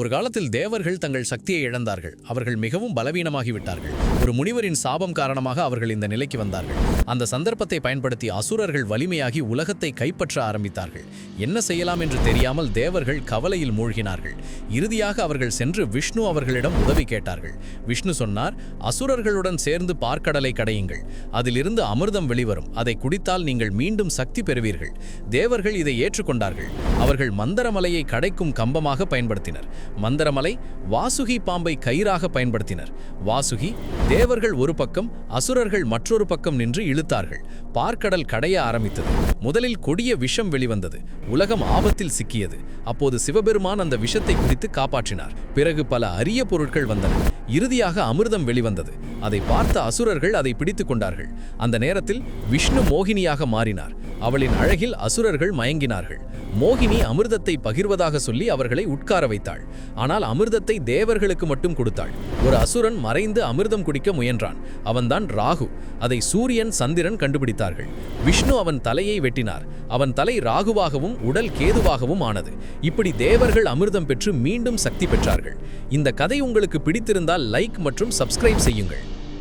ஒரு காலத்தில் தேவர்கள் தங்கள் சக்தியை இழந்தார்கள். அவர்கள் மிகவும் பலவீனமாகிவிட்டார்கள். ஒரு முனிவரின் சாபம் காரணமாக அவர்கள் இந்த நிலைக்கு வந்தார்கள். அந்த சந்தர்ப்பத்தை பயன்படுத்தி அசுரர்கள் வலிமையாகி உலகத்தை கைப்பற்ற ஆரம்பித்தார்கள். என்ன செய்யலாம் என்று தெரியாமல் தேவர்கள் கவலையில் மூழ்கினார்கள். இறுதியாக அவர்கள் சென்று விஷ்ணு அவர்களிடம் உதவி கேட்டார்கள். விஷ்ணு சொன்னார், அசுரர்களுடன் சேர்ந்து பார்க்கடலை கடையுங்கள். அதிலிருந்து அமிர்தம் வெளிவரும். அதை குடித்தால் நீங்கள் மீண்டும் சக்தி பெறுவீர்கள். தேவர்கள் இதை ஏற்றுக்கொண்டார்கள். அவர்கள் மந்தரமலையை கடைக்கும் கம்பமாக பயன்படுத்தினர். மந்தரமலை வாசுகி பாம்பை கயிறாக பயன்படுத்தினர். வாசுகி தேவர்கள் ஒரு பக்கம், அசுரர்கள் மற்றொரு பக்கம் நின்று இழுத்தார்கள். பார்க்கடல் கடைய ஆரம்பித்தது. முதலில் கொடிய விஷம் வெளிவந்தது. உலகம் ஆபத்தில் சிக்கியது. அப்போது சிவபெருமான் அந்த விஷத்தை குடித்து காப்பாற்றினார். பிறகு பல அரிய பொருட்கள் வந்தன. இறுதியாக அமிர்தம் வெளிவந்தது. அதை பார்த்த அசுரர்கள் அதை பிடித்துக் கொண்டார்கள். அந்த நேரத்தில் விஷ்ணு மோகினியாக மாறினார். அவளின் அழகில் அசுரர்கள் மயங்கினார்கள். மோகினி அமிர்தத்தை பகிர்வதாக சொல்லி அவர்களை உட்கார வைத்தாள். ஆனால் அமிர்தத்தை தேவர்களுக்கு மட்டும் கொடுத்தாள். ஒரு அசுரன் மறைந்து அமிர்தம் குடிக்க முயன்றான். அவன்தான் ராகு. அதை சூரியன், சந்திரன் கண்டுபிடித்தார்கள். விஷ்ணு அவன் தலையை வெட்டினார். அவன் தலை ராகுவாகவும் உடல் கேதுவாகவும் ஆனது. இப்படி தேவர்கள் அமிர்தம் பெற்று மீண்டும் சக்தி பெற்றார்கள். இந்த கதை உங்களுக்கு பிடித்திருந்தால் லைக் மற்றும் சப்ஸ்கிரைப் செய்யுங்கள்.